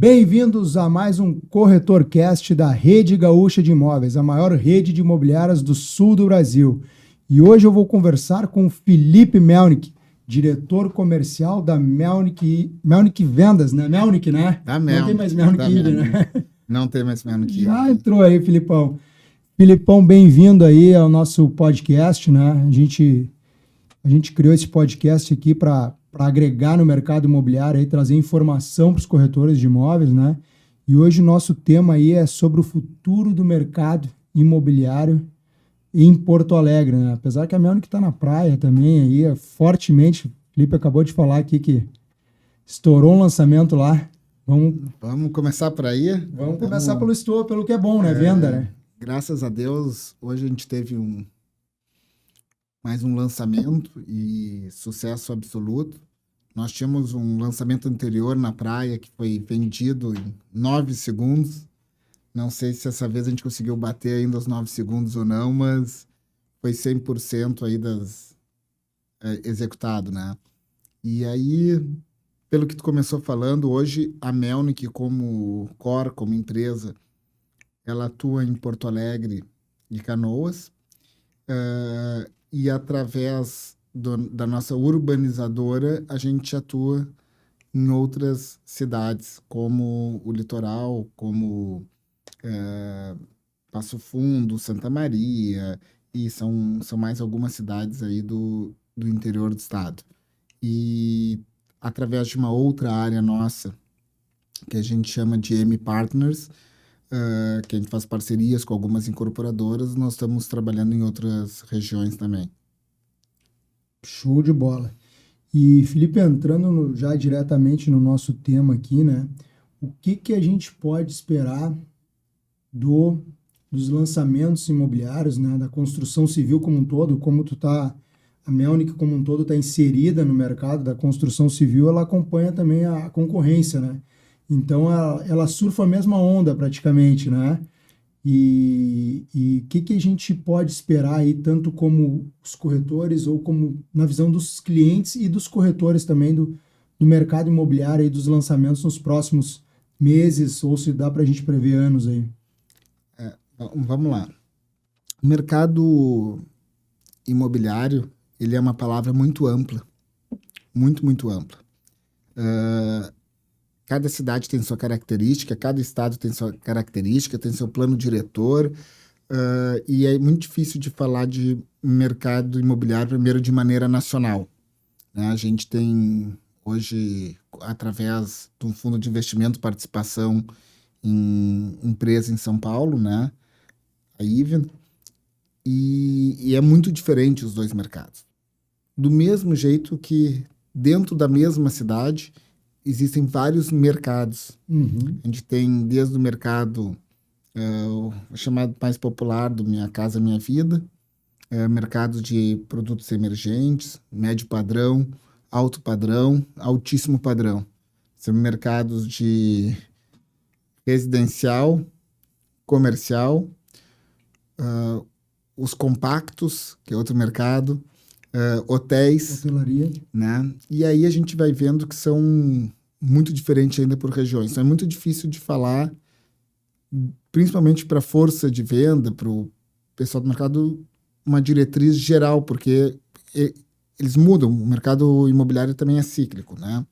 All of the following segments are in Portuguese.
Bem-vindos a mais um CorretorCast da Rede Gaúcha de Imóveis, a maior rede de imobiliárias do sul do Brasil. E hoje eu vou conversar com o Felipe Melnick, diretor comercial da Melnick Vendas, né? Melnick, né? Da Não tem mais Melnick ainda, né? Não tem mais Melnick. Já entrou aí, Filipão. Filipão, bem-vindo aí ao nosso podcast, né? A gente criou esse podcast aqui para agregar no mercado imobiliário e trazer informação para os corretores de imóveis, né? E hoje o nosso tema aí é sobre o futuro do mercado imobiliário em Porto Alegre, né? Apesar que a Melnick está na praia também aí, fortemente. O Felipe acabou de falar aqui que estourou um lançamento lá. Vamos começar por aí? Vamos começar pelo que é bom, né? Venda, né? Graças a Deus, hoje a gente teve mais um lançamento e sucesso absoluto. Nós tínhamos um lançamento anterior na praia que foi vendido em 9 segundos. Não sei se essa vez a gente conseguiu bater ainda os 9 segundos ou não, mas foi 100% aí executado, né? E aí, pelo que tu começou falando, hoje a Melnick como core, como empresa, ela atua em Porto Alegre e Canoas. E através da nossa urbanizadora, a gente atua em outras cidades, como o Litoral, como Passo Fundo, Santa Maria, e são mais algumas cidades aí do interior do estado. E através de uma outra área nossa, que a gente chama de M-Partners, que a gente faz parcerias com algumas incorporadoras, nós estamos trabalhando em outras regiões também. Show de bola. E, Felipe, entrando já diretamente no nosso tema aqui, né? O que a gente pode esperar dos lançamentos imobiliários, né? Da construção civil como um todo, a Melnick como um todo está inserida no mercado da construção civil, ela acompanha também a concorrência, né? Então, ela surfa a mesma onda praticamente, né? E o que a gente pode esperar aí, tanto como os corretores ou como na visão dos clientes e dos corretores também do mercado imobiliário e dos lançamentos nos próximos meses, ou se dá para a gente prever anos aí? Vamos lá. O mercado imobiliário, ele é uma palavra muito ampla, muito ampla. Cada cidade tem sua característica, cada estado tem sua característica, tem seu plano diretor, e é muito difícil de falar de mercado imobiliário, primeiro, de maneira nacional, né? A gente tem, hoje, através de um fundo de investimento, participação em empresa em São Paulo, né? A Even, e é muito diferente os dois mercados. Do mesmo jeito que, dentro da mesma cidade, existem vários mercados. Uhum. A gente tem desde o mercado o chamado mais popular do Minha Casa Minha Vida, mercados de produtos emergentes, médio padrão, alto padrão, altíssimo padrão. São mercados de residencial, comercial, os compactos, que é outro mercado, hotéis, hotelaria, né? E aí a gente vai vendo que são muito diferentes ainda por regiões. Então é muito difícil de falar, principalmente para a força de venda, para o pessoal do mercado, uma diretriz geral, porque eles mudam. O mercado imobiliário também é cíclico, né?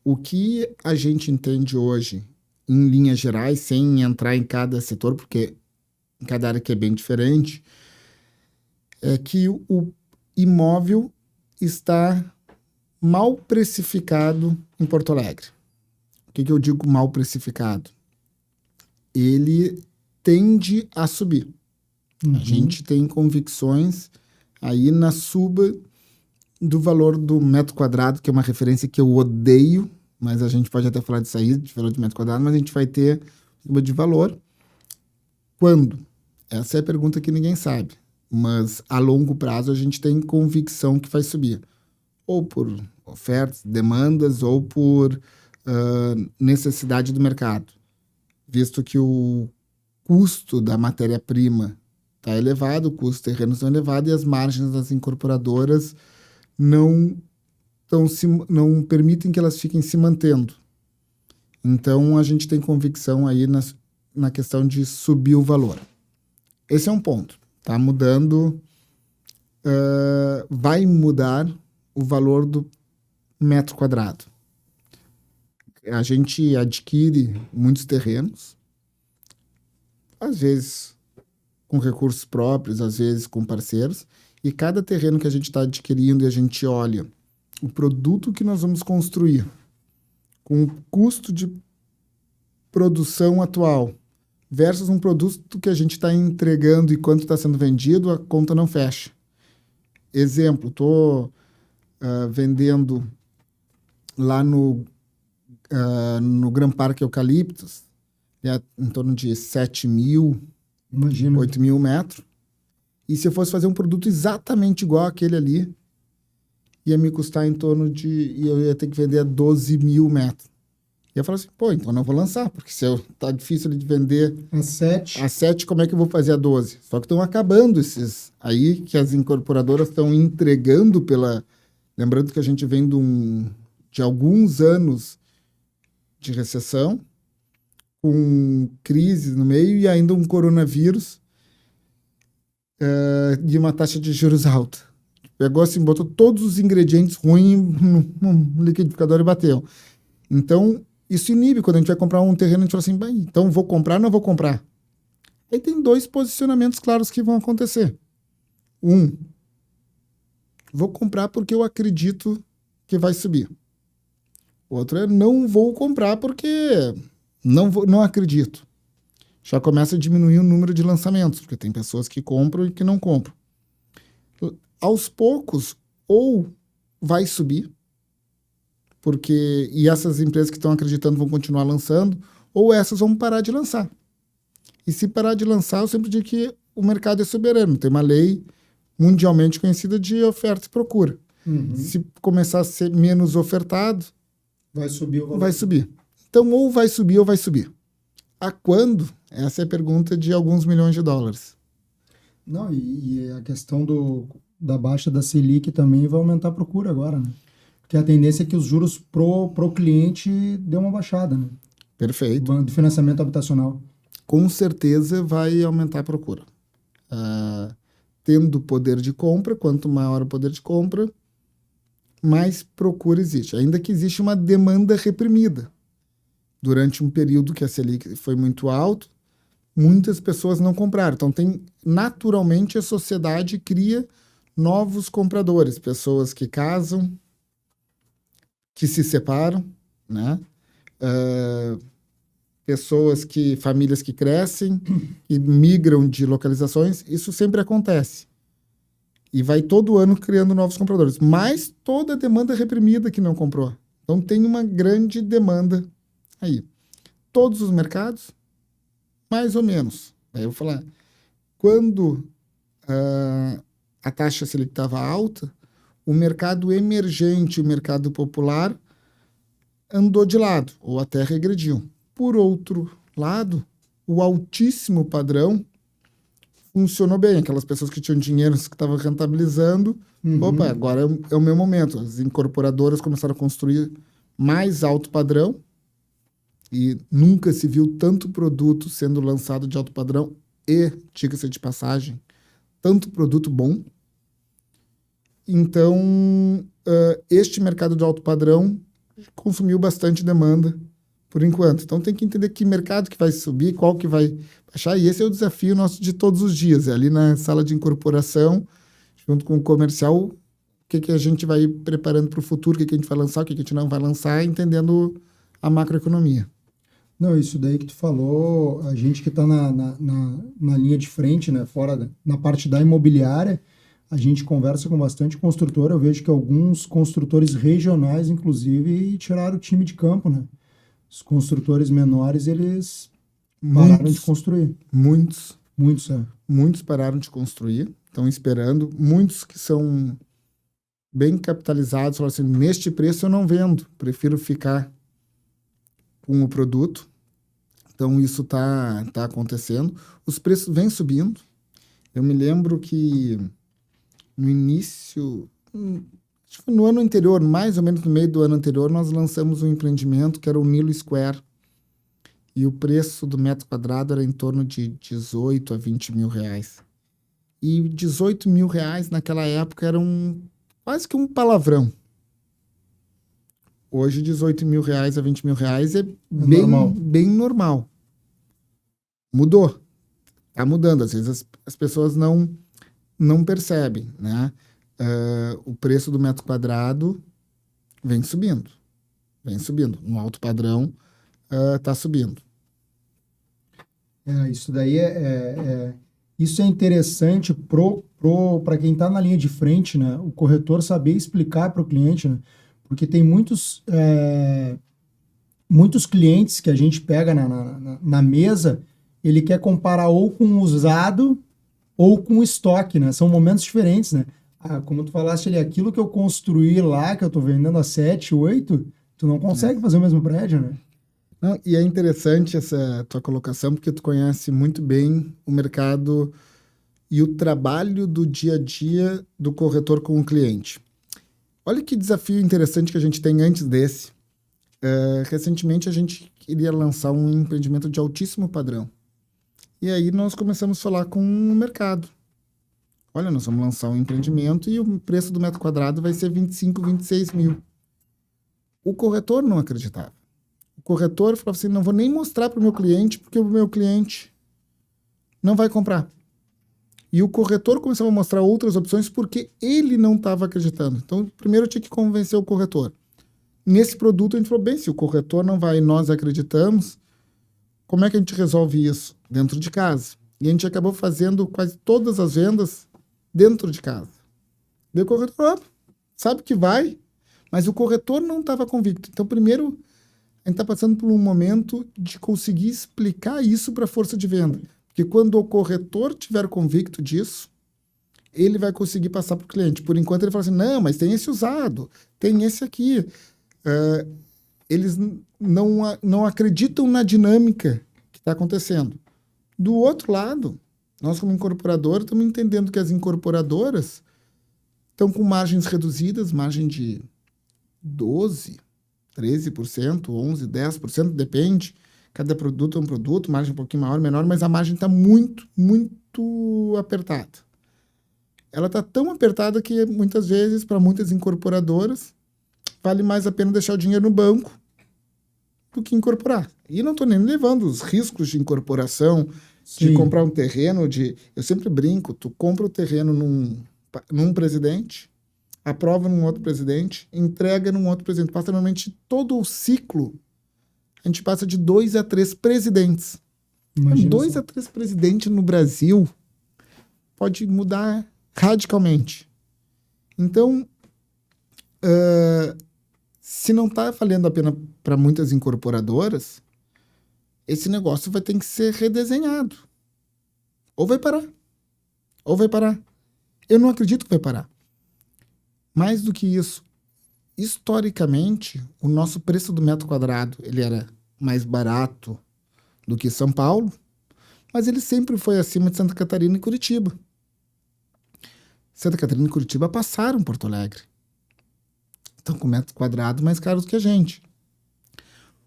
O que a gente entende hoje, em linhas gerais, sem entrar em cada setor, porque em cada área que é bem diferente, é que o imóvel está mal precificado em Porto Alegre. O que eu digo mal precificado? Ele tende a subir. Uhum. A gente tem convicções aí na suba do valor do metro quadrado, que é uma referência que eu odeio, mas a gente pode até falar disso aí, de valor de metro quadrado, mas a gente vai ter suba de valor. Quando? Essa é a pergunta que ninguém sabe. Mas a longo prazo a gente tem convicção que vai subir. Ou por ofertas, demandas, ou por necessidade do mercado. Visto que o custo da matéria-prima está elevado, o custo dos terrenos está elevado e as margens das incorporadoras não permitem que elas fiquem se mantendo. Então, a gente tem convicção aí na questão de subir o valor. Esse é um ponto. Está mudando, vai mudar o valor do metro quadrado. A gente adquire muitos terrenos, às vezes com recursos próprios, às vezes com parceiros, e cada terreno que a gente está adquirindo e a gente olha o produto que nós vamos construir com o custo de produção atual versus um produto que a gente está entregando e quanto está sendo vendido, a conta não fecha. Exemplo, estou vendendo lá no Grand Park Eucaliptus, em torno de 7.000, 8.000 metros. E se eu fosse fazer um produto exatamente igual àquele ali, ia me custar em torno de... E eu ia ter que vender a 12.000 metros. E eu falo assim, pô, então não vou lançar, porque se tá difícil de vender a 7, como é que eu vou fazer a 12? Só que estão acabando esses aí, que as incorporadoras estão entregando pela... Lembrando que a gente vem de alguns anos de recessão, com crise no meio e ainda um coronavírus e uma taxa de juros alta. Pegou assim, botou todos os ingredientes ruins no liquidificador e bateu. Então, isso inibe. Quando a gente vai comprar um terreno, a gente fala assim, bem, então vou comprar ou não vou comprar? Aí tem 2 posicionamentos claros que vão acontecer. Vou comprar porque eu acredito que vai subir. O outro é não vou comprar porque não acredito. Já começa a diminuir o número de lançamentos, porque tem pessoas que compram e que não compram. Aos poucos, ou vai subir, e essas empresas que estão acreditando vão continuar lançando, ou essas vão parar de lançar. E se parar de lançar, eu sempre digo que o mercado é soberano. Tem uma lei mundialmente conhecida de oferta e procura. Uhum. Se começar a ser menos ofertado, vai subir o valor. Vai subir. Então, ou vai subir ou vai subir. A quando? Essa é a pergunta de alguns milhões de dólares. Não, e a questão da baixa da Selic também vai aumentar a procura agora, né? Porque a tendência é que os juros pro cliente dê uma baixada, né? Perfeito. Do financiamento habitacional. Com certeza vai aumentar a procura. Tendo poder de compra, quanto maior o poder de compra, mais procura existe. Ainda que existe uma demanda reprimida. Durante um período que a Selic foi muito alto, muitas pessoas não compraram. Então, naturalmente, a sociedade cria novos compradores. Pessoas que casam, que se separam, né? Famílias que crescem e migram de localizações. Isso sempre acontece. E vai todo ano criando novos compradores. Mas toda a demanda reprimida que não comprou. Então, tem uma grande demanda aí. Todos os mercados, mais ou menos. Aí eu vou falar, quando a taxa Selic estava alta, o mercado emergente, o mercado popular, andou de lado, ou até regrediu. Por outro lado, o altíssimo padrão funcionou bem. Aquelas pessoas que tinham dinheiro, que estavam rentabilizando, opa, agora é o meu momento. As incorporadoras começaram a construir mais alto padrão, e nunca se viu tanto produto sendo lançado de alto padrão e, diga-se de passagem, tanto produto bom. Então, este mercado de alto padrão consumiu bastante demanda por enquanto. Então, tem que entender que mercado que vai subir, qual que vai baixar, e esse é o desafio nosso de todos os dias. É ali na sala de incorporação, junto com o comercial, o que a gente vai preparando para o futuro, o que a gente vai lançar, o que a gente não vai lançar, entendendo a macroeconomia. Não, isso daí que tu falou, a gente que está na linha de frente, né, na parte da imobiliária, a gente conversa com bastante construtor. Eu vejo que alguns construtores regionais, inclusive, tiraram o time de campo, né? Os construtores menores, eles pararam de construir. Muitos. Muitos pararam de construir, estão esperando. Muitos que são bem capitalizados, falam assim, neste preço eu não vendo, prefiro ficar com o produto. Então, isso tá acontecendo. Os preços vêm subindo. Eu me lembro que no início, acho que no ano anterior, mais ou menos no meio do ano anterior, nós lançamos um empreendimento que era o Nilo Square, e o preço do metro quadrado era em torno de 18 a 20 mil reais. E 18 mil reais naquela época era quase que um palavrão. Hoje, 18 mil reais a 20 mil reais é bem normal. Mudou. Está mudando. Às vezes as pessoas não percebem, né? O preço do metro quadrado vem subindo. No alto padrão, está subindo. Isso daí isso é interessante para quem está na linha de frente, né? O corretor saber explicar para o cliente, né? Porque tem muitos clientes que a gente pega na mesa, ele quer comparar ou com o usado ou com o estoque, né? São momentos diferentes, né? Como tu falaste ali, aquilo que eu construí lá, que eu estou vendendo a 7, 8, tu não consegue fazer o mesmo prédio, né? Não, e é interessante essa tua colocação, porque tu conhece muito bem o mercado e o trabalho do dia a dia do corretor com o cliente. Olha que desafio interessante que a gente tem antes desse. Recentemente, a gente queria lançar um empreendimento de altíssimo padrão. E aí nós começamos a falar com o mercado. Olha, nós vamos lançar um empreendimento e o preço do metro quadrado vai ser 25, 26 mil. O corretor não acreditava. O corretor falava assim, não vou nem mostrar para o meu cliente, porque o meu cliente não vai comprar. E o corretor começava a mostrar outras opções porque ele não estava acreditando. Então, primeiro eu tinha que convencer o corretor. Nesse produto, a gente falou, bem, se o corretor não vai e nós acreditamos, como é que a gente resolve isso? Dentro de casa. E a gente acabou fazendo quase todas as vendas dentro de casa. Daí o corretor, sabe que vai, mas o corretor não estava convicto. Então, primeiro, a gente está passando por um momento de conseguir explicar isso para a força de venda. Porque quando o corretor tiver convicto disso, ele vai conseguir passar para o cliente. Por enquanto, ele fala assim, não, mas tem esse usado, tem esse aqui. Eles não acreditam na dinâmica que está acontecendo. Do outro lado, nós como incorporador estamos entendendo que as incorporadoras estão com margens reduzidas, margem de 12%, 13%, 11%, 10%, depende. Cada produto é um produto, margem um pouquinho maior, menor, mas a margem está muito, muito apertada. Ela está tão apertada que muitas vezes, para muitas incorporadoras, vale mais a pena deixar o dinheiro no banco do que incorporar. E não estou nem levando os riscos de incorporação, de comprar um terreno, eu sempre brinco, tu compra o terreno num presidente, aprova num outro presidente, entrega num outro presidente. Passa normalmente todo o ciclo, a gente passa de 2 a 3 presidentes. 2 a 3 presidentes no Brasil pode mudar radicalmente. Então, se não está valendo a pena para muitas incorporadoras, esse negócio vai ter que ser redesenhado. Ou vai parar. Eu não acredito que vai parar. Mais do que isso, historicamente, o nosso preço do metro quadrado ele era mais barato do que São Paulo, mas ele sempre foi acima de Santa Catarina e Curitiba. Santa Catarina e Curitiba passaram Porto Alegre. Estão com metro quadrado mais caros que a gente.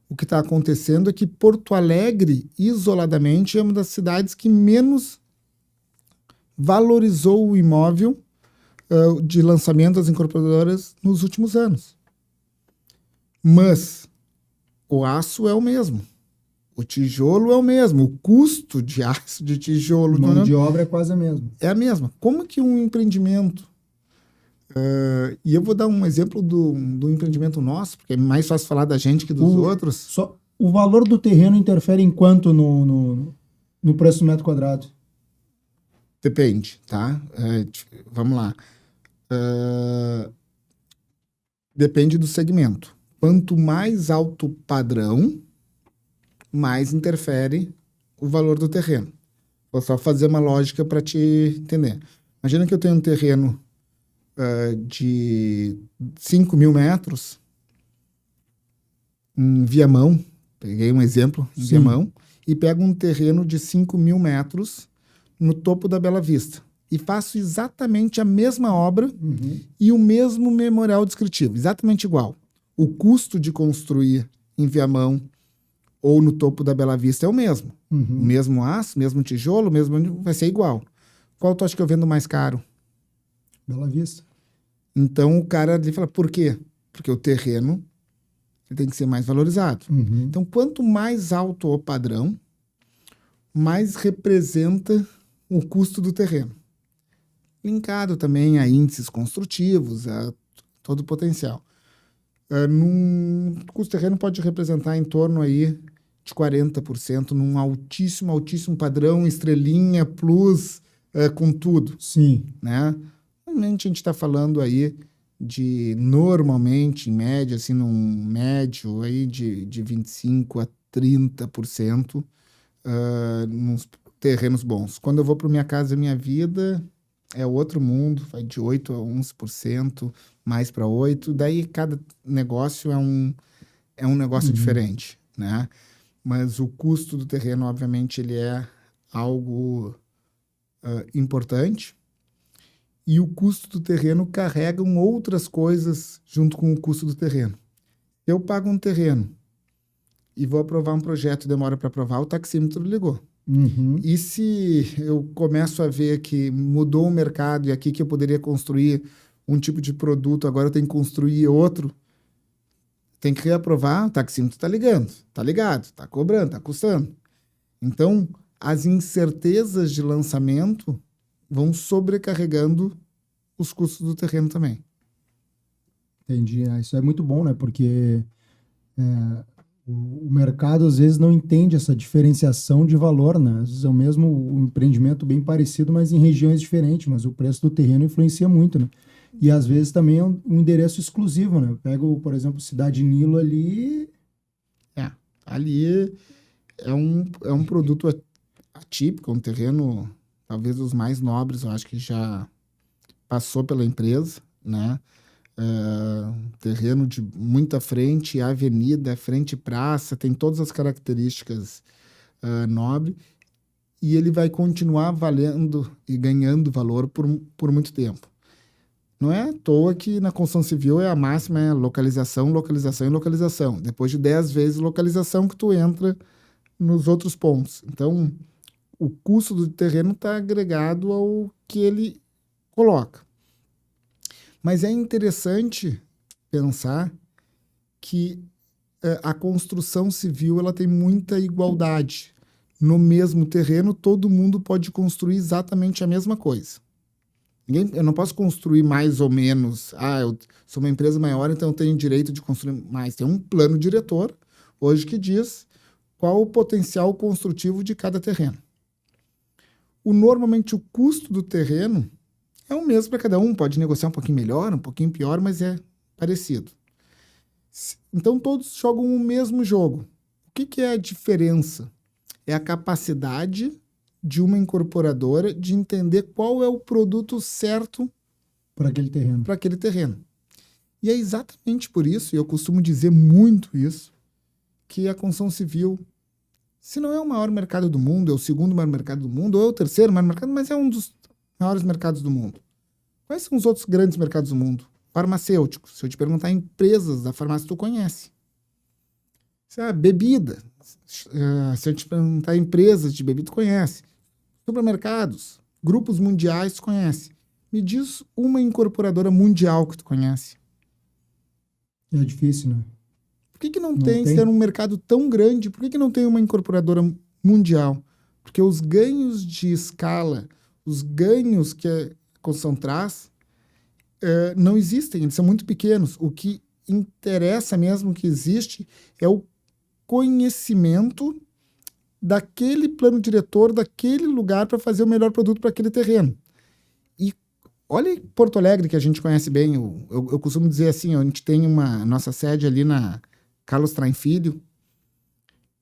O que está acontecendo é que Porto Alegre, isoladamente, é uma das cidades que menos valorizou o imóvel de lançamento das incorporadoras nos últimos anos. Mas o aço é o mesmo. O tijolo é o mesmo. O custo de aço, de tijolo... Mão de obra é quase a mesma. É a mesma. Como que um empreendimento... e eu vou dar um exemplo do empreendimento nosso, porque é mais fácil falar da gente que dos outros. O valor do terreno interfere em quanto no preço do metro quadrado? Depende, tá? Vamos lá. Depende do segmento. Quanto mais alto padrão, mais interfere o valor do terreno. Vou só fazer uma lógica para te entender. Imagina que eu tenho um terreno de 5 mil metros em Viamão, peguei um exemplo em Viamão, e pego um terreno de 5 mil metros no topo da Bela Vista. E faço exatamente a mesma obra e o mesmo memorial descritivo, exatamente igual. O custo de construir em Viamão, ou no topo da Bela Vista é o mesmo. Uhum. O mesmo aço, mesmo tijolo, vai ser igual. Qual tu acha que eu vendo mais caro? Bela Vista. Então o cara ali fala, por quê? Porque o terreno ele tem que ser mais valorizado. Uhum. Então, quanto mais alto o padrão, mais representa o custo do terreno. Linkado também a índices construtivos, a todo o potencial. O custo do terreno pode representar em torno aí de 40% num altíssimo padrão, estrelinha, plus, com tudo. Sim. Né? Normalmente a gente está falando aí de, normalmente, em média, assim, num médio aí de 25% a 30% nos terrenos bons. Quando eu vou para Minha Casa Minha Vida, é outro mundo, vai de 8% a 11%, mais para 8%. Daí cada negócio é um negócio diferente, né? Mas o custo do terreno, obviamente, ele é algo importante. E o custo do terreno carregam outras coisas junto com o custo do terreno. Eu pago um terreno e vou aprovar um projeto, demora para aprovar, o taxímetro ligou. Uhum. E se eu começo a ver que mudou o mercado e aqui que eu poderia construir um tipo de produto, agora eu tenho que construir outro, tem que reaprovar, o taxímetro está ligando, está ligado, está cobrando, está custando. Então, as incertezas de lançamento vão sobrecarregando os custos do terreno também. Entendi. Isso é muito bom, né? Porque o mercado às vezes não entende essa diferenciação de valor, né? Às vezes é o mesmo empreendimento bem parecido, mas em regiões diferentes, mas o preço do terreno influencia muito, né? E às vezes também é um endereço exclusivo, né? Eu pego, por exemplo, Cidade Nilo ali. Ali é um produto atípico, um terreno talvez os mais nobres, eu acho que já passou pela empresa, né? Terreno de muita frente, avenida, frente praça, tem todas as características nobres, e ele vai continuar valendo e ganhando valor por muito tempo. Não é à toa que na construção civil a máxima é localização, localização e localização. Depois de 10 vezes localização que tu entra nos outros pontos. Então, o custo do terreno está agregado ao que ele coloca. Mas é interessante pensar que a construção civil ela tem muita igualdade. No mesmo terreno, todo mundo pode construir exatamente a mesma coisa. Eu não posso construir mais ou menos. Eu sou uma empresa maior, então eu tenho direito de construir mais. Tem um plano diretor hoje que diz qual o potencial construtivo de cada terreno. Normalmente o custo do terreno é o mesmo para cada um, pode negociar um pouquinho melhor, um pouquinho pior, mas é parecido. Então todos jogam o mesmo jogo. O que é a diferença? É a capacidade de uma incorporadora de entender qual é o produto certo para aquele terreno. E é exatamente por isso, e eu costumo dizer muito isso, que a construção civil, se não é o maior mercado do mundo, é o segundo maior mercado do mundo, ou é o terceiro maior mercado, mas é um dos maiores mercados do mundo. Quais são os outros grandes mercados do mundo? Farmacêuticos. Se eu te perguntar empresas da farmácia, tu conhece. Bebida. Se eu te perguntar empresas de bebida, tu conhece. Supermercados, grupos mundiais, tu conhece. Me diz uma incorporadora mundial que tu conhece. É difícil, né? Por que não tem, se é um mercado tão grande, por que não tem uma incorporadora mundial? Porque os ganhos de escala, os ganhos que a construção traz, não existem, eles são muito pequenos. O que interessa mesmo que existe é o conhecimento daquele plano diretor, daquele lugar para fazer o melhor produto para aquele terreno. E olha Porto Alegre, que a gente conhece bem. Eu costumo dizer assim, a gente tem nossa sede ali na Carlos Traem Filho,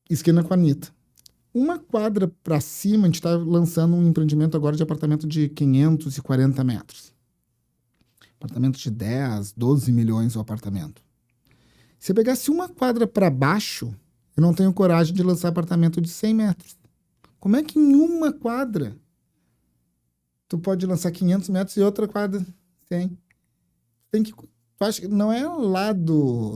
esquina com a Anitta. Uma quadra para cima, a gente está lançando um empreendimento agora de apartamento de 540 metros. Apartamento de 10, 12 milhões o apartamento. Se eu pegasse uma quadra para baixo, eu não tenho coragem de lançar apartamento de 100 metros. Como é que em uma quadra tu pode lançar 500 metros e outra quadra 100? Tu acha que não é lá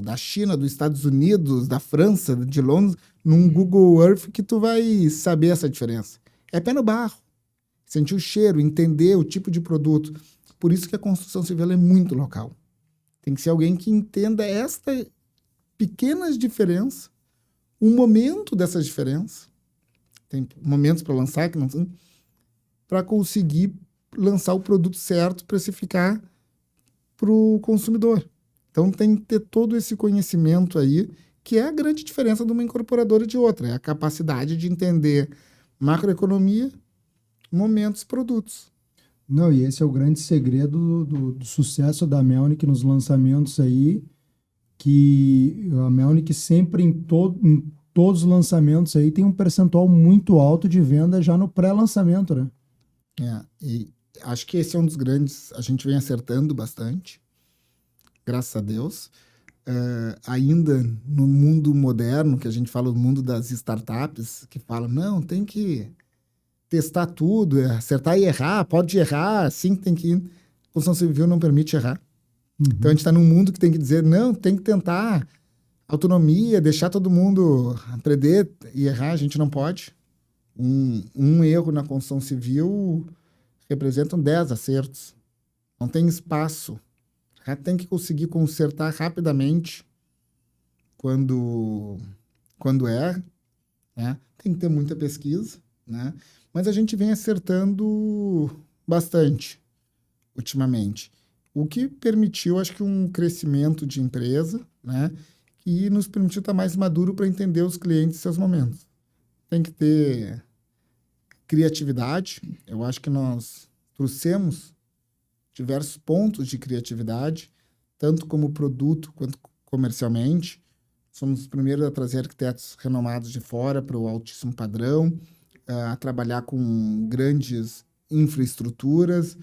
da China, dos Estados Unidos, da França, de Londres, num Google Earth que tu vai saber essa diferença. É pé no barro. Sentir o cheiro, entender o tipo de produto. Por isso que a construção civil é muito local. Tem que ser alguém que entenda esta pequenas diferenças, o momento dessas diferenças. Tem momentos para lançar que não tem, para conseguir lançar o produto certo, precificar para o consumidor. Então tem que ter todo esse conhecimento aí, que é a grande diferença de uma incorporadora e de outra. É a capacidade de entender macroeconomia, momentos, produtos. Não, e esse é o grande segredo do sucesso da Melnick nos lançamentos aí, que a Melnick sempre em todos os lançamentos aí tem um percentual muito alto de venda já no pré-lançamento, né? E acho que esse é um dos grandes, a gente vem acertando bastante, graças a Deus. Ainda no mundo moderno, que a gente fala, o mundo das startups, que fala, não, tem que testar tudo, acertar e errar, pode errar, assim tem que ir. A construção civil não permite errar. Então a gente está num mundo que tem que dizer, não, tem que tentar autonomia, deixar todo mundo aprender e errar, a gente não pode. Um erro na construção civil representam 10 acertos. Não tem espaço. Já tem que conseguir consertar rapidamente quando erra, né? Tem que ter muita pesquisa, né? Mas a gente vem acertando bastante ultimamente. O que permitiu, acho que, um crescimento de empresa, né? E nos permitiu estar mais maduro para entender os clientes e seus momentos. Tem que ter criatividade. Eu acho que nós trouxemos diversos pontos de criatividade, tanto como produto quanto comercialmente. Somos os primeiros a trazer arquitetos renomados de fora para o altíssimo padrão, a trabalhar com grandes infraestruturas,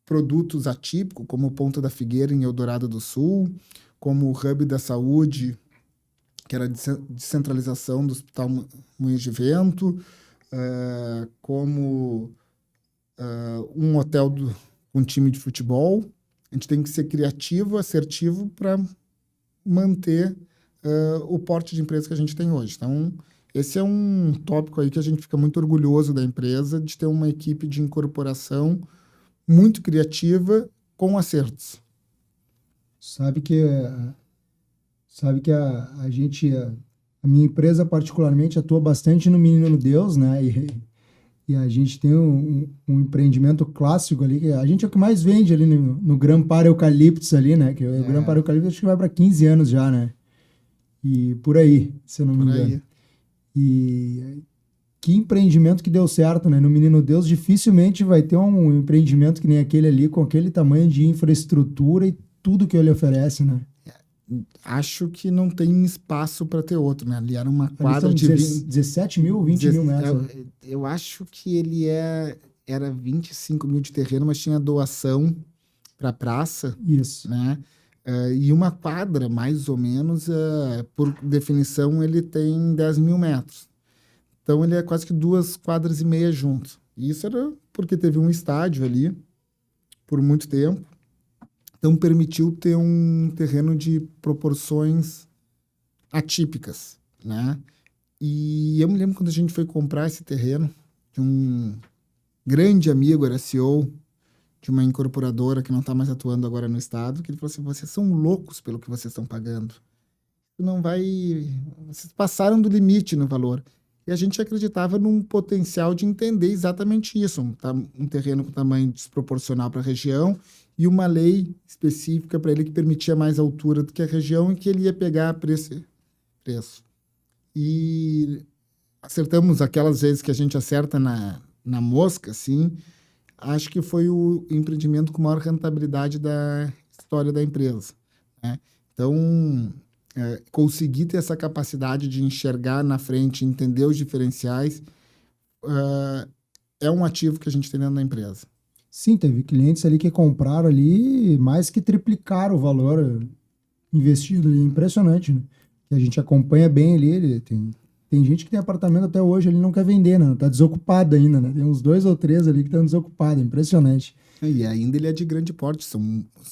produtos atípicos, como o Ponta da Figueira em Eldorado do Sul, como o Hub da Saúde, que era a descentralização do Hospital Moinhos de Vento, como um hotel com um time de futebol. A gente tem que ser criativo, assertivo para manter o porte de empresa que a gente tem hoje. Então, esse é um tópico aí que a gente fica muito orgulhoso da empresa, de ter uma equipe de incorporação muito criativa com acertos. Sabe que a gente, a minha empresa particularmente atua bastante no Menino Deus, né? E a gente tem um empreendimento clássico ali, que a gente é o que mais vende ali no Grampar Eucaliptus ali, né? Que o Grampar Eucaliptus acho que vai para 15 anos já, né? E por aí, se eu não me engano. E que empreendimento que deu certo, né? No Menino Deus dificilmente vai ter um empreendimento que nem aquele ali, com aquele tamanho de infraestrutura e tudo que ele oferece, né? Acho que não tem espaço para ter outro, né? Ali era uma quadra de 17 mil, 20 mil metros. Eu acho que ele era 25 mil de terreno, mas tinha doação para a praça. Isso. Né? E uma quadra, mais ou menos, por definição, ele tem 10 mil metros. Então, ele é quase que 2,5 quadras juntos. E isso era porque teve um estádio ali por muito tempo. Então, permitiu ter um terreno de proporções atípicas, né? E eu me lembro quando a gente foi comprar esse terreno, de um grande amigo, era CEO de uma incorporadora que não está mais atuando agora no estado, que ele falou assim, vocês são loucos pelo que vocês estão pagando. Não vai... Vocês passaram do limite no valor. E a gente acreditava num potencial de entender exatamente isso, um terreno com tamanho desproporcional para a região e uma lei específica para ele que permitia mais altura do que a região e que ele ia pegar preço. E acertamos aquelas vezes que a gente acerta na mosca, assim, acho que foi o empreendimento com maior rentabilidade da história da empresa, né? Então, conseguir ter essa capacidade de enxergar na frente, entender os diferenciais, é um ativo que a gente tem dentro da empresa. Sim, teve clientes ali que compraram ali mais que triplicaram o valor investido ali. Impressionante, né? Que a gente acompanha bem ali. Tem gente que tem apartamento até hoje, ele não quer vender, né? Tá desocupado ainda, né? Tem uns 2 ou 3 ali que estão desocupados. Impressionante. E ainda ele é de grande porte, são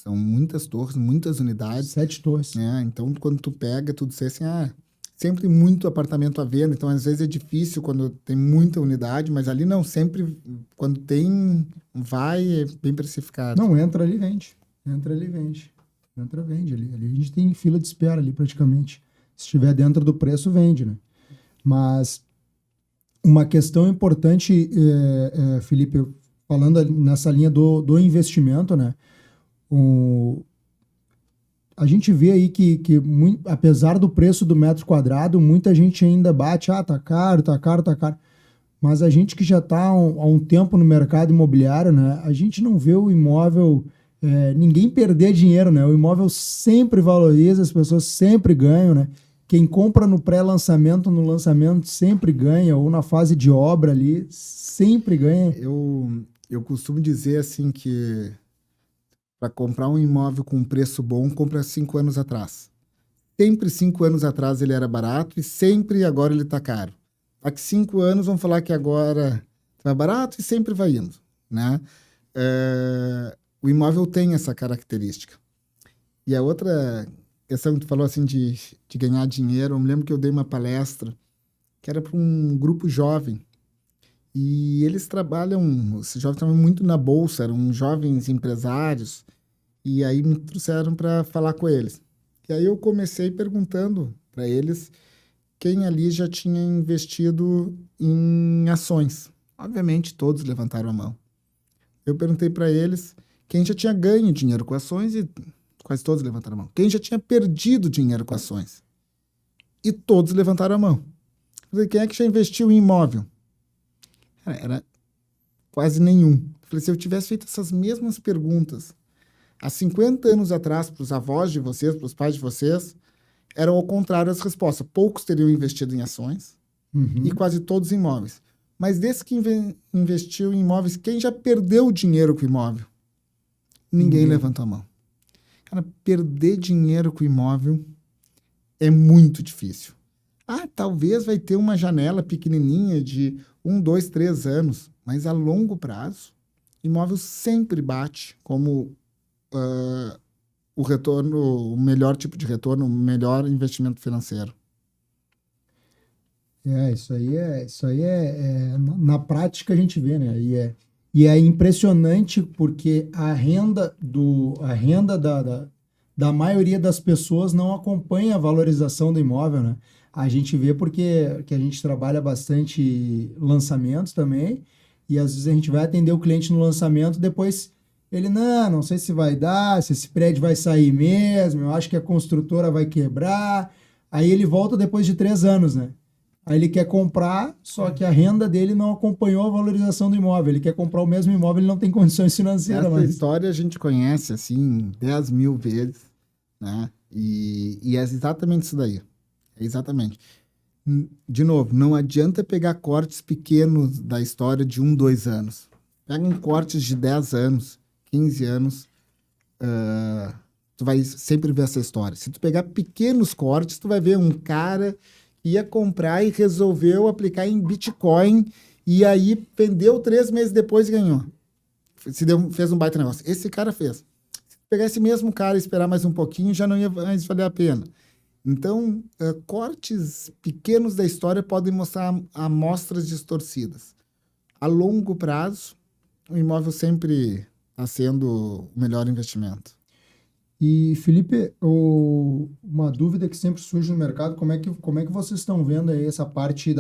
muitas torres, muitas unidades. 7 torres. Então, quando tu pega, tu diz assim, sempre muito apartamento à venda, então às vezes é difícil quando tem muita unidade, mas ali não, sempre quando tem, é bem precificado. Não, entra ali e vende. Entra ali e vende. Entra, vende ali. Ali a gente tem fila de espera ali praticamente. Se estiver dentro do preço, vende, né? Mas uma questão importante, Felipe, falando nessa linha do investimento, né? A gente vê aí que muito, apesar do preço do metro quadrado, muita gente ainda bate, tá caro, tá caro, tá caro. Mas a gente que já está há um tempo no mercado imobiliário, né? A gente não vê o imóvel, ninguém perder dinheiro, né? O imóvel sempre valoriza, as pessoas sempre ganham, né? Quem compra no pré-lançamento, no lançamento sempre ganha, ou na fase de obra ali, sempre ganha. Eu costumo dizer assim que para comprar um imóvel com um preço bom, compra 5 anos atrás. Sempre 5 anos atrás ele era barato e sempre agora ele está caro. Daqui 5 anos vão falar que agora vai barato e sempre vai indo, né? O imóvel tem essa característica. E a outra questão que tu falou assim de ganhar dinheiro, eu me lembro que eu dei uma palestra que era para um grupo jovem. E eles esses jovens trabalham muito na bolsa, eram jovens empresários, e aí me trouxeram para falar com eles. E aí eu comecei perguntando para eles quem ali já tinha investido em ações. Obviamente todos levantaram a mão. Eu perguntei para eles quem já tinha ganho dinheiro com ações e quase todos levantaram a mão. Quem já tinha perdido dinheiro com ações? E todos levantaram a mão. Eu falei, quem é que já investiu em imóvel? Era quase nenhum. Eu falei, se eu tivesse feito essas mesmas perguntas há 50 anos atrás para os avós de vocês, para os pais de vocês, eram ao contrário as respostas. Poucos teriam investido em ações e quase todos em imóveis. Mas desse que investiu em imóveis, quem já perdeu dinheiro com o imóvel? Ninguém levantou a mão. Cara, perder dinheiro com o imóvel é muito difícil. Talvez vai ter uma janela pequenininha de 1, 2, 3 anos, mas a longo prazo, imóvel sempre bate como o retorno, o melhor tipo de retorno, o melhor investimento financeiro. Isso aí na prática a gente vê, né? E é impressionante porque a renda da maioria das pessoas não acompanha a valorização do imóvel, né? A gente vê porque que a gente trabalha bastante lançamentos também, e às vezes a gente vai atender o cliente no lançamento, depois ele, não sei se vai dar, se esse prédio vai sair mesmo, eu acho que a construtora vai quebrar. Aí ele volta depois de 3 anos, né? Aí ele quer comprar, só que a renda dele não acompanhou a valorização do imóvel. Ele quer comprar o mesmo imóvel, ele não tem condições financeiras. Essa história a gente conhece, assim, 10 mil vezes, né? E é exatamente isso daí. É exatamente. De novo, não adianta pegar cortes pequenos da história de 1, 2 anos. Pega um cortes de 10 anos, 15 anos, tu vai sempre ver essa história. Se tu pegar pequenos cortes, tu vai ver um cara ia comprar e resolveu aplicar em Bitcoin e aí vendeu 3 meses depois e ganhou. Fez um baita negócio. Esse cara fez. Se pegar esse mesmo cara e esperar mais um pouquinho, já não ia mais valer a pena. Então, cortes pequenos da história podem mostrar amostras distorcidas. A longo prazo, o imóvel sempre está sendo o melhor investimento. E, Felipe, uma dúvida que sempre surge no mercado, como é que vocês estão vendo aí essa parte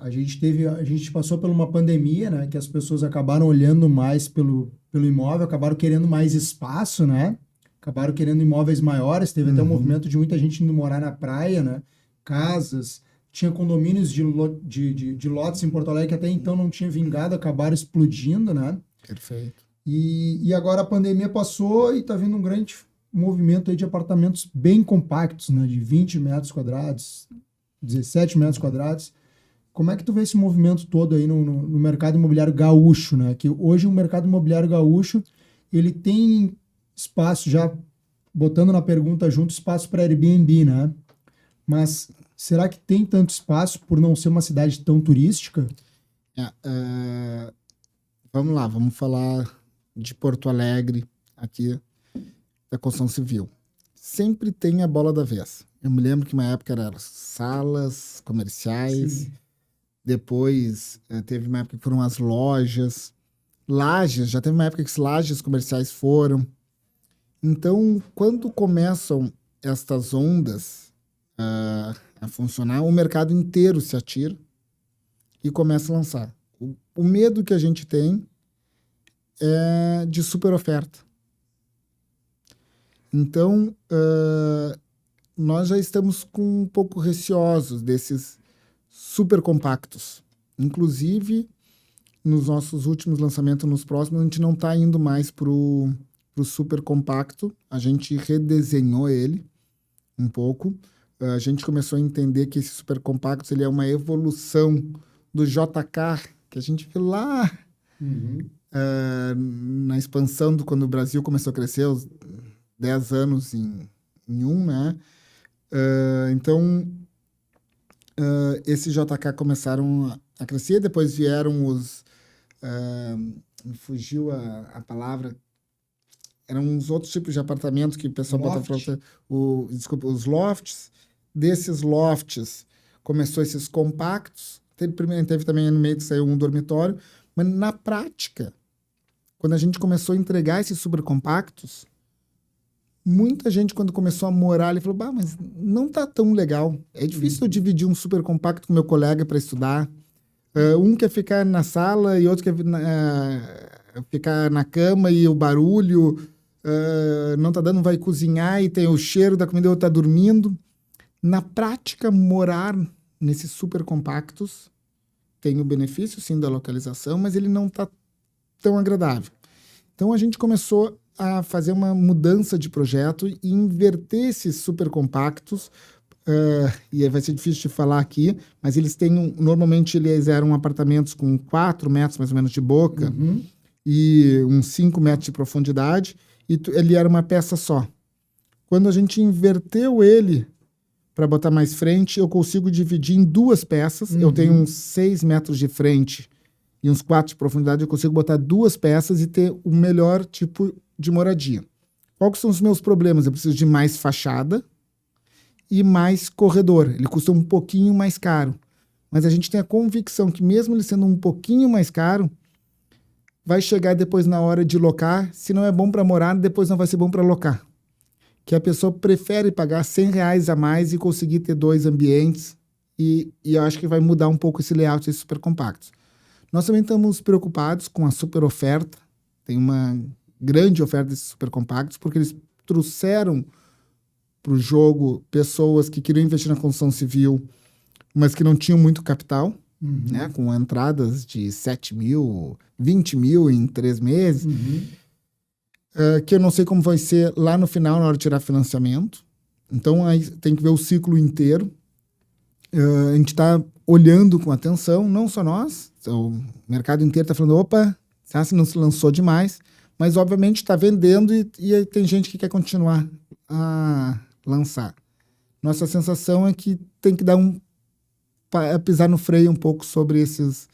a gente passou por uma pandemia, né, que as pessoas acabaram olhando mais pelo imóvel, acabaram querendo mais espaço, né, acabaram querendo imóveis maiores, teve até um movimento de muita gente indo morar na praia, né, casas, tinha condomínios de lotes em Porto Alegre que até então não tinha vingado, acabaram explodindo, né. Perfeito. E agora a pandemia passou e está vindo um grande movimento aí de apartamentos bem compactos, né, de 20 metros quadrados, 17 metros quadrados. Como é que tu vê esse movimento todo aí no mercado imobiliário gaúcho, né? Que hoje o mercado imobiliário gaúcho, ele tem espaço, já botando na pergunta junto, espaço para Airbnb, né? Mas será que tem tanto espaço por não ser uma cidade tão turística? Vamos lá, vamos falar de Porto Alegre, aqui da construção civil. sempre tem a bola da vez. Eu me lembro que uma época eram salas comerciais, Sim. depois teve uma época que foram as lojas, lajes, já teve uma época que as lajes comerciais foram. Então, quando começam estas ondas a funcionar, o mercado inteiro se atira e começa a lançar. O medo que a gente tem é de super oferta. Então, nós já estamos um pouco receosos desses super compactos. Inclusive, nos nossos últimos lançamentos, nos próximos, a gente não está indo mais para o super compacto. A gente redesenhou ele um pouco. A gente começou a entender que esse super compacto ele é uma evolução do JK, que a gente viu lá na expansão quando o Brasil começou a crescer, os 10 anos em um, né? Então, esses JK começaram a crescer, depois vieram os... me fugiu a palavra... Eram uns outros tipos de apartamentos que o pessoal bota desculpa, os lofts. Desses lofts, começou esses compactos. Teve também no meio que saiu um dormitório. Mas, na prática, quando a gente começou a entregar esses super compactos, muita gente, quando começou a morar ali, falou, mas não tá tão legal. É difícil eu dividir um super compacto com meu colega para estudar. Um quer ficar na sala e outro quer ficar na cama e o barulho não tá dando, vai cozinhar e tem o cheiro da comida e o outro tá dormindo. Na prática, morar nesses super compactos tem o benefício, sim, da localização, mas ele não tá tão agradável. Então, a gente começou a fazer uma mudança de projeto e inverter esses super compactos. E vai ser difícil de falar aqui, mas eles têm, normalmente eles eram apartamentos com 4 metros mais ou menos de boca e uns 5 metros de profundidade, e ele era uma peça só. Quando a gente inverteu ele para botar mais frente, eu consigo dividir em 2 peças. Eu tenho uns 6 metros de frente e uns 4 de profundidade, eu consigo botar 2 peças e ter o melhor tipo de moradia. Quais são os meus problemas? Eu preciso de mais fachada e mais corredor. Ele custa um pouquinho mais caro. Mas a gente tem a convicção que mesmo ele sendo um pouquinho mais caro, vai chegar depois na hora de locar. Se não é bom para morar, depois não vai ser bom para locar. Que a pessoa prefere pagar R$100 a mais e conseguir ter 2 ambientes. E eu acho que vai mudar um pouco esse layout desses super compactos. Nós também estamos preocupados com a super oferta. Tem uma grande oferta desses super compactos, porque eles trouxeram para o jogo pessoas que queriam investir na construção civil, mas que não tinham muito capital, né? Com entradas de 7 mil, 20 mil em 3 meses, que eu não sei como vai ser lá no final, na hora de tirar financiamento. Então, aí tem que ver o ciclo inteiro. A gente está olhando com atenção, não só nós, o mercado inteiro está falando, opa, se não se lançou demais, mas obviamente está vendendo e tem gente que quer continuar a lançar. Nossa sensação é que tem que dar pisar no freio um pouco sobre esses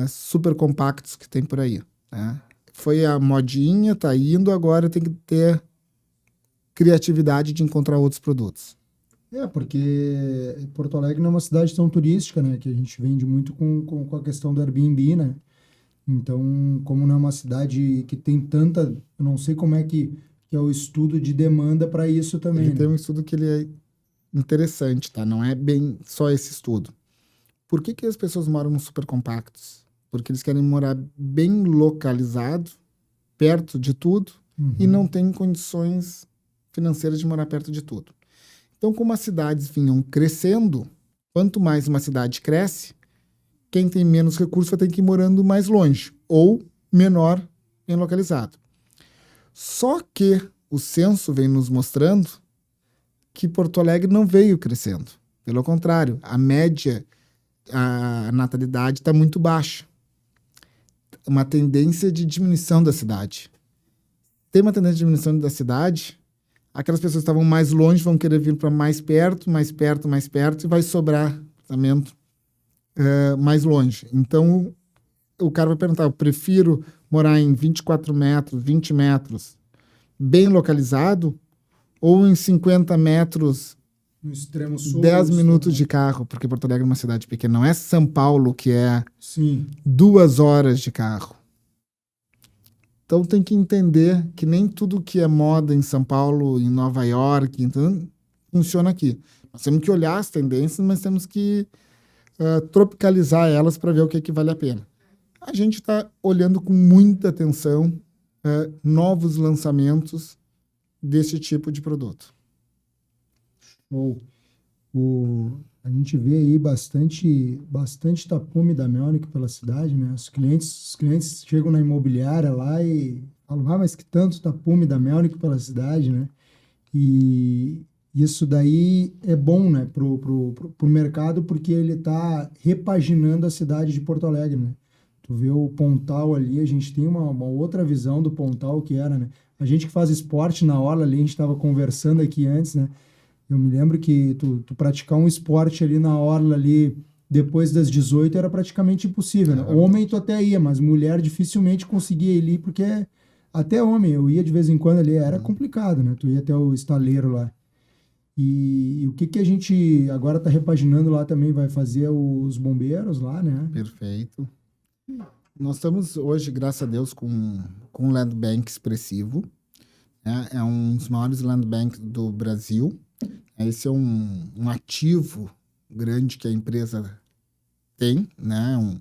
super compactos que tem por aí, né? Foi a modinha, tá indo, agora tem que ter criatividade de encontrar outros produtos. Porque Porto Alegre não é uma cidade tão turística, né? Que a gente vende muito com a questão do Airbnb, né? Então, como não é uma cidade que tem tanta... Eu não sei como é que é o estudo de demanda para isso também. Ele tem um estudo que ele é interessante, tá? Não é bem só esse estudo. Por que as pessoas moram nos super compactos? Porque eles querem morar bem localizado, perto de tudo, e não têm condições financeiras de morar perto de tudo. Então, como as cidades vinham crescendo, quanto mais uma cidade cresce, quem tem menos recursos vai ter que ir morando mais longe, ou menor bem localizado. Só que o censo vem nos mostrando que Porto Alegre não veio crescendo. Pelo contrário, a média, a natalidade está muito baixa. Uma tendência de diminuição da cidade. Tem uma tendência de diminuição da cidade, aquelas pessoas que estavam mais longe vão querer vir para mais perto, mais perto, mais perto, e vai sobrar apartamento mais longe. Então, o cara vai perguntar, eu prefiro morar em 24 metros, 20 metros, bem localizado, ou em 50 metros, No extremo sul. 10 minutos de carro, porque Porto Alegre é uma cidade pequena. Não é São Paulo, que é Sim. 2 horas de carro. Então tem que entender que nem tudo que é moda em São Paulo, em Nova York, então, funciona aqui. Nós temos que olhar as tendências, mas temos que tropicalizar elas para ver o que, que vale a pena. A gente está olhando com muita atenção novos lançamentos desse tipo de produto. A gente vê aí bastante tapume da Melnick pela cidade, né? Os clientes chegam na imobiliária lá e falam, mas que tanto tapume da Melnick pela cidade, né? E isso daí é bom, né, pro mercado, porque ele está repaginando a cidade de Porto Alegre, né? Tu vê o Pontal ali, a gente tem uma outra visão do Pontal que era, né? A gente que faz esporte na orla ali, a gente estava conversando aqui antes, né? Eu me lembro que tu praticar um esporte ali na orla ali depois das 18 era praticamente impossível, né? Homem tu até ia, mas mulher dificilmente conseguia ir ali, porque até homem, eu ia de vez em quando ali, era complicado, né? Tu ia até o estaleiro lá. E o que a gente agora tá repaginando lá também, vai fazer os bombeiros lá, né? Perfeito. Nós estamos hoje, graças a Deus, com um land bank expressivo. Né? É um dos maiores land banks do Brasil. Esse é um ativo grande que a empresa tem, né?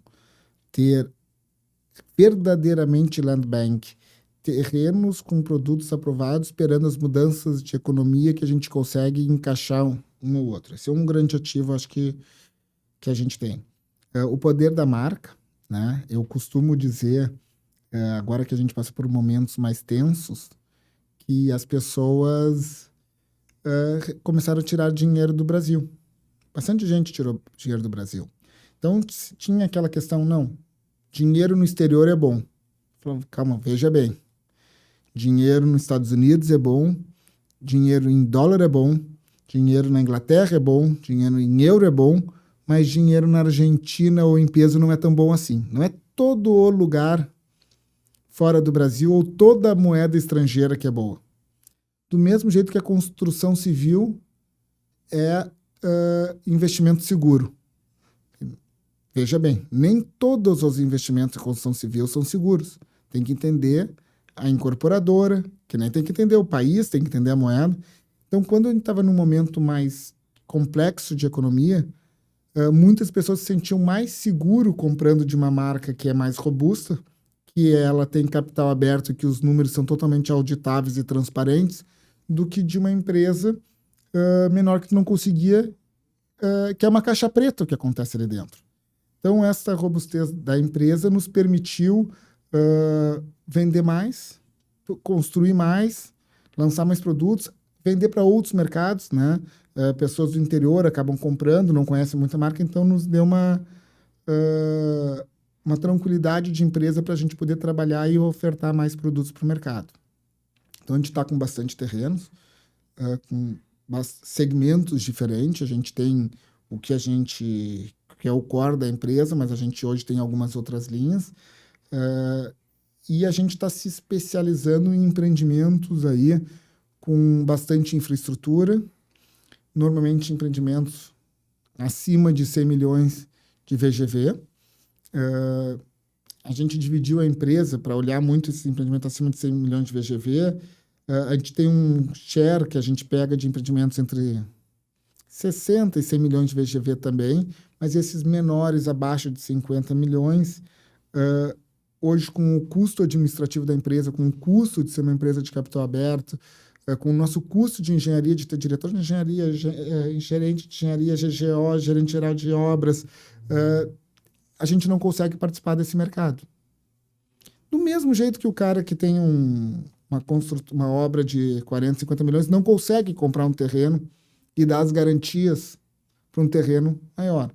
Ter verdadeiramente land bank, terrenos com produtos aprovados, esperando as mudanças de economia que a gente consegue encaixar um no outro. Esse é um grande ativo, acho que a gente tem. O poder da marca, né? Eu costumo dizer, agora que a gente passa por momentos mais tensos, que as pessoas começaram a tirar dinheiro do Brasil. Bastante gente tirou dinheiro do Brasil. Então, tinha aquela questão, não, dinheiro no exterior é bom. Falei, calma, veja bem. Dinheiro nos Estados Unidos é bom, dinheiro em dólar é bom, dinheiro na Inglaterra é bom, dinheiro em euro é bom, mas dinheiro na Argentina ou em peso não é tão bom assim. Não é todo o lugar fora do Brasil ou toda a moeda estrangeira que é boa. Do mesmo jeito que a construção civil é investimento seguro. Veja bem, nem todos os investimentos em construção civil são seguros. Tem que entender a incorporadora, que nem tem que entender o país, tem que entender a moeda. Então, quando a gente estava num momento mais complexo de economia, muitas pessoas se sentiam mais seguro comprando de uma marca que é mais robusta, que ela tem capital aberto e que os números são totalmente auditáveis e transparentes, do que de uma empresa menor que não conseguia, que é uma caixa preta o que acontece ali dentro. Então, essa robustez da empresa nos permitiu vender mais, construir mais, lançar mais produtos, vender para outros mercados, né? Pessoas do interior acabam comprando, não conhecem muita marca, então nos deu uma tranquilidade de empresa para a gente poder trabalhar e ofertar mais produtos para o mercado. Então, a gente está com bastante terrenos, com segmentos diferentes. A gente tem o que é o core da empresa, mas a gente hoje tem algumas outras linhas. E a gente está se especializando em empreendimentos aí com bastante infraestrutura, normalmente empreendimentos acima de 100 milhões de VGV. A gente dividiu a empresa para olhar muito esse empreendimento acima de 100 milhões de VGV. A gente tem um share que a gente pega de empreendimentos entre 60 e 100 milhões de VGV também, mas esses menores abaixo de 50 milhões, hoje com o custo administrativo da empresa, com o custo de ser uma empresa de capital aberto, com o nosso custo de engenharia, de ter diretor de engenharia, gerente de engenharia, GGO, gerente geral de obras, a gente não consegue participar desse mercado. Do mesmo jeito que o cara que tem uma obra de 40, 50 milhões não consegue comprar um terreno e dar as garantias para um terreno maior.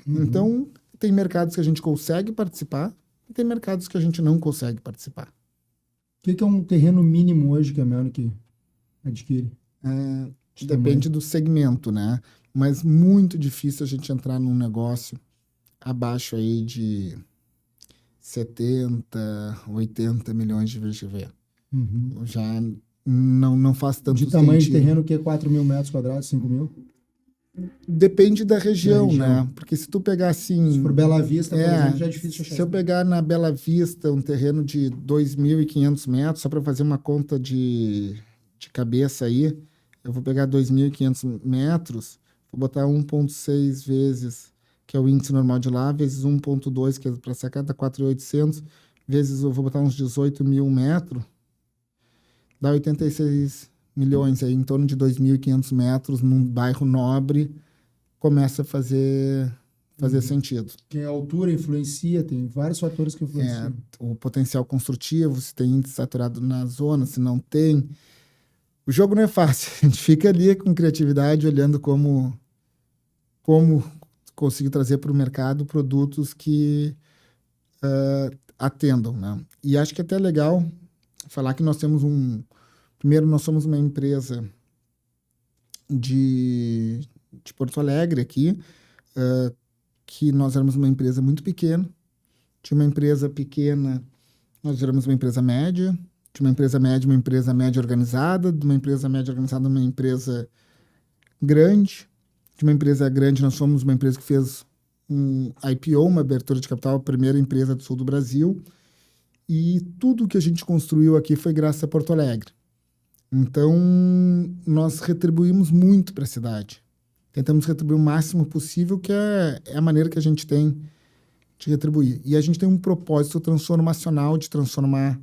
Uhum. Então, tem mercados que a gente consegue participar e tem mercados que a gente não consegue participar. O que é um terreno mínimo hoje que a Melnick adquire? Depende do segmento, né? Mas muito difícil a gente entrar num negócio abaixo aí de 70, 80 milhões de VGV. Uhum. Já não faz tanto De tamanho sentido. de terreno que é 4 mil metros quadrados, 5 mil? Depende da região, né? Porque se tu pegar assim... Se for Bela Vista, por exemplo, já é difícil achar. Se eu pegar na Bela Vista um terreno de 2.500 metros, só para fazer uma conta de cabeça aí, eu vou pegar 2.500 metros, vou botar 1,6 vezes, que é o índice normal de lá, vezes 1,2, que é para sacar, dá 4.800, vezes eu vou botar uns 18 mil metros, dá 86 milhões, aí em torno de 2.500 metros num bairro nobre, começa a fazer sentido. Que a altura influencia, tem vários fatores que influenciam. O potencial construtivo, se tem índice saturado na zona, se não tem. O jogo não é fácil, a gente fica ali com criatividade, olhando como conseguir trazer para o mercado produtos que atendam, né? E acho que é até legal falar que nós temos primeiro, nós somos uma empresa de Porto Alegre aqui, que nós éramos uma empresa muito pequena. De uma empresa pequena, nós éramos uma empresa média. De uma empresa média organizada. De uma empresa média organizada, uma empresa grande. De uma empresa grande, nós somos uma empresa que fez um IPO, uma abertura de capital, a primeira empresa do sul do Brasil. E tudo que a gente construiu aqui foi graças a Porto Alegre. Então, nós retribuímos muito para a cidade. Tentamos retribuir o máximo possível, que é a maneira que a gente tem de retribuir. E a gente tem um propósito transformacional de transformar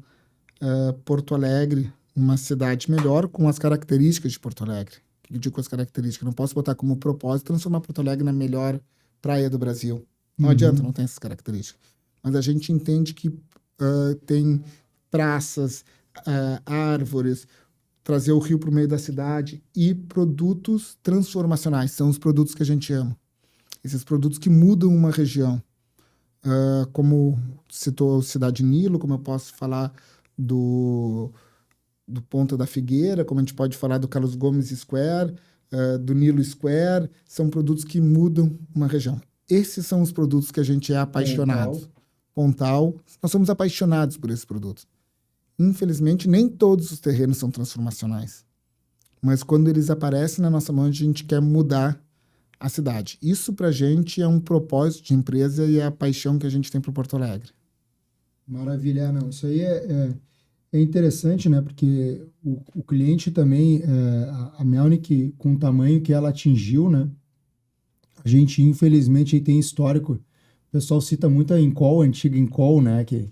Porto Alegre uma cidade melhor, com as características de Porto Alegre. O que eu digo com as características? Não posso botar como propósito transformar Porto Alegre na melhor praia do Brasil. Não adianta, não tem essas características. Mas a gente entende que tem praças, árvores, trazer o rio para o meio da cidade e produtos transformacionais. São os produtos que a gente ama. Esses produtos que mudam uma região. Como citou Cidade Nilo, como eu posso falar do Ponta da Figueira, como a gente pode falar do Carlos Gomes Square, do Nilo Square. São produtos que mudam uma região. Esses são os produtos que a gente é apaixonado. Pontal. Nós somos apaixonados por esses produtos. Infelizmente, nem todos os terrenos são transformacionais. Mas quando eles aparecem na nossa mão, a gente quer mudar a cidade. Isso, para a gente, é um propósito de empresa e é a paixão que a gente tem por Porto Alegre. Maravilha. Não, isso aí é interessante, né? Porque o cliente também, a Melnick, com o tamanho que ela atingiu, né? A gente, infelizmente, aí tem histórico. O pessoal cita muito a Incol, a antiga Incol, né? Que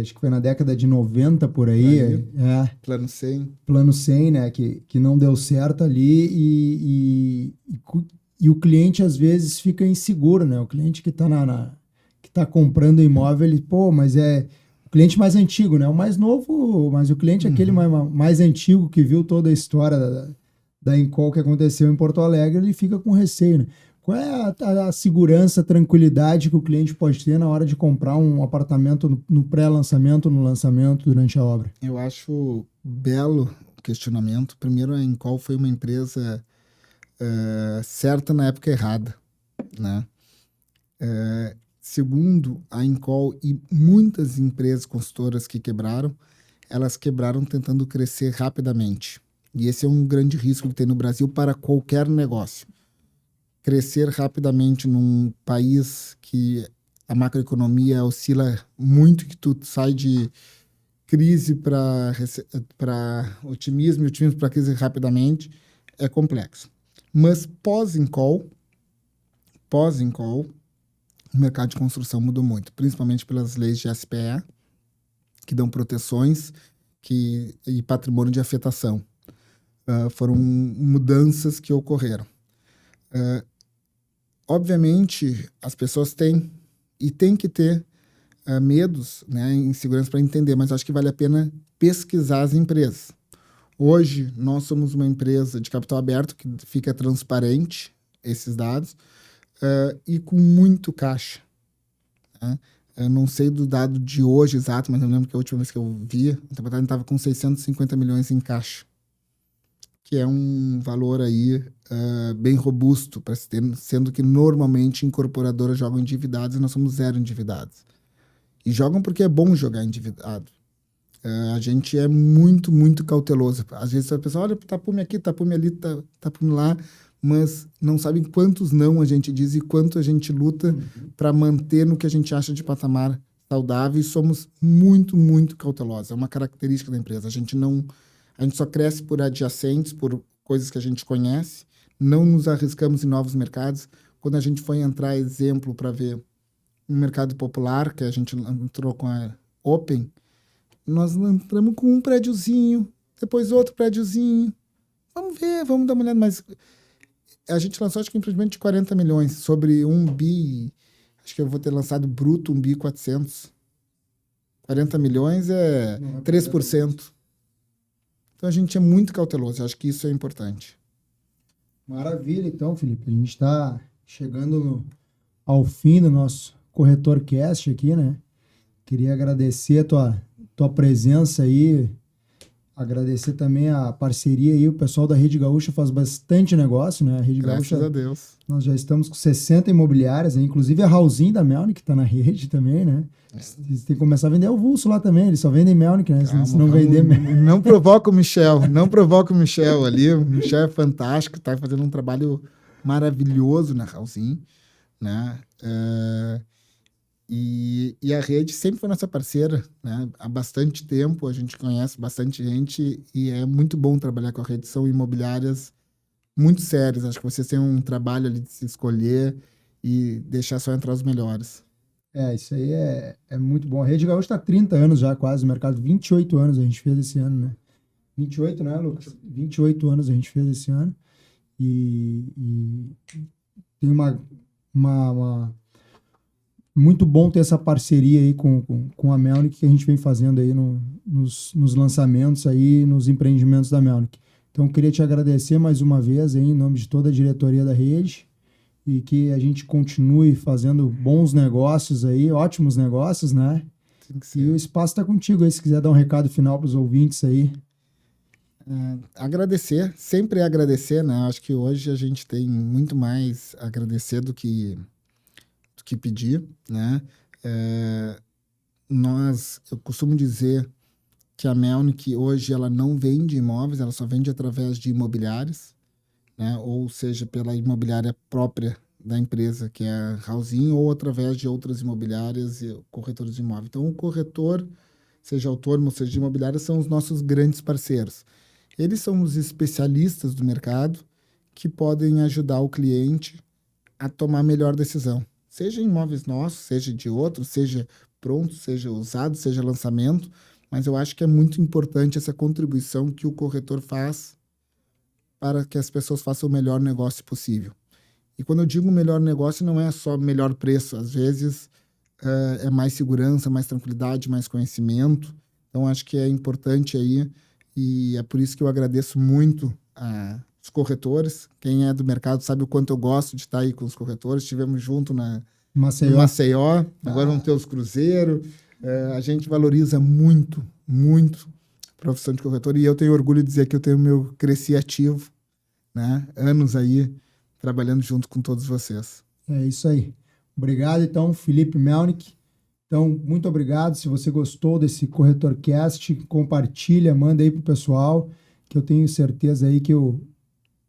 acho que foi na década de 90 por aí. Plano 100. Plano 100, né? Que não deu certo ali e o cliente às vezes fica inseguro, né? O cliente que está que tá comprando imóvel, ele, mas é o cliente mais antigo, né? O mais novo, mas o cliente aquele mais antigo que viu toda a história da Incol que aconteceu em Porto Alegre, ele fica com receio, né? Qual é a segurança, a tranquilidade que o cliente pode ter na hora de comprar um apartamento no pré-lançamento, no lançamento, durante a obra? Eu acho belo o questionamento. Primeiro, a Incol foi uma empresa certa na época errada, né? Segundo, a Incol e muitas empresas consultoras que quebraram, elas quebraram tentando crescer rapidamente. E esse é um grande risco que tem no Brasil para qualquer negócio. Crescer rapidamente num país que a macroeconomia oscila muito, que tu sai de crise para otimismo e otimismo para crise rapidamente, é complexo. Mas pós-Incol, o mercado de construção mudou muito, principalmente pelas leis de SPE, que dão proteções e patrimônio de afetação. Foram mudanças que ocorreram. Obviamente, as pessoas têm que ter medos, né, insegurança para entender, mas acho que vale a pena pesquisar as empresas. Hoje, nós somos uma empresa de capital aberto, que fica transparente esses dados, e com muito caixa. Né? Eu não sei do dado de hoje exato, mas eu lembro que a última vez que eu vi, a gente estava com 650 milhões em caixa, que é um valor aí bem robusto para se ter, sendo que normalmente incorporadoras jogam endividados e nós somos zero endividados. E jogam porque é bom jogar endividado. A gente é muito, muito cauteloso. Às vezes a pessoa olha, tapume aqui, tapume ali, tapume lá, mas não sabem quantos não a gente diz e quanto a gente luta para manter no que a gente acha de patamar saudável, e somos muito, muito cautelosos. É uma característica da empresa. A gente só cresce por adjacentes, por coisas que a gente conhece, não nos arriscamos em novos mercados. Quando a gente foi entrar, exemplo, para ver um mercado popular, que a gente entrou com a Open, nós entramos com um prédiozinho, depois outro prédiozinho. Vamos ver, vamos dar uma olhada, mas a gente lançou, acho que, empreendimento de 40 milhões, sobre 1 bi, acho que eu vou ter lançado bruto 1 bi 400. 40 milhões é 3%. Então, a gente é muito cauteloso, acho que isso é importante. Maravilha, então, Felipe. A gente está chegando ao fim do nosso Corretor Cast aqui, né? Queria agradecer a tua presença aí, agradecer também a parceria aí. O pessoal da Rede Gaúcha faz bastante negócio, né? A Rede Graças Gaúcha, a Deus. nós já estamos com 60 imobiliárias, né? Inclusive a Raulzinho da Melnick está na rede também, né? Eles têm que começar a vender o vulso lá também, eles só vendem Melnick, né? Se não vender... Não provoca o Michel, não provoca o Michel ali. O Michel é fantástico, tá fazendo um trabalho maravilhoso na Raulzinho, né? E a rede sempre foi nossa parceira, né? Há bastante tempo, a gente conhece bastante gente e é muito bom trabalhar com a rede. São imobiliárias muito sérias. Acho que vocês têm um trabalho ali de se escolher e deixar só entrar os melhores. Isso aí é muito bom. A Rede Gaúcha está há 30 anos já, quase, no mercado. 28 anos a gente fez esse ano, né? 28, né, Lucas? 28 anos a gente fez esse ano. E tem uma muito bom ter essa parceria aí com a Melnick, que a gente vem fazendo aí nos lançamentos aí, nos empreendimentos da Melnick. Então, queria te agradecer mais uma vez aí, em nome de toda a diretoria da rede, e que a gente continue fazendo bons negócios aí, ótimos negócios, né? E o espaço está contigo aí, se quiser dar um recado final para os ouvintes aí. Agradecer, sempre agradecer, né? Acho que hoje a gente tem muito mais a agradecer do que pedir, né? Eu costumo dizer que a Melnick hoje ela não vende imóveis, ela só vende através de imobiliários, né? Ou seja, pela imobiliária própria da empresa, que é a Raulzinho, ou através de outras imobiliárias e corretores de imóvel. Então, o corretor, seja autônomo, seja de imobiliária, são os nossos grandes parceiros. Eles são os especialistas do mercado que podem ajudar o cliente a tomar a melhor decisão. Seja em imóveis nossos, seja de outros, seja pronto, seja usado, seja lançamento, mas eu acho que é muito importante essa contribuição que o corretor faz para que as pessoas façam o melhor negócio possível. E quando eu digo melhor negócio, não é só melhor preço, às vezes é mais segurança, mais tranquilidade, mais conhecimento. Então, acho que é importante aí, e é por isso que eu agradeço muito os corretores. Quem é do mercado sabe o quanto eu gosto de estar aí com os corretores. Estivemos junto na Maceió, agora vamos ter os cruzeiros. A gente valoriza muito, muito a profissão de corretor, e eu tenho orgulho de dizer que eu tenho meu cresci ativo, né? Anos aí trabalhando junto com todos vocês. É isso aí. Obrigado, então, Felipe Melnick. Então, muito obrigado. Se você gostou desse CorretorCast, compartilha, manda aí pro pessoal, que eu tenho certeza aí que o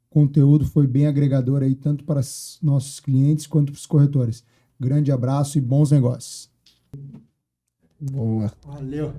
conteúdo foi bem agregador aí, tanto para os nossos clientes quanto para os corretores. Grande abraço e bons negócios. Boa. Valeu.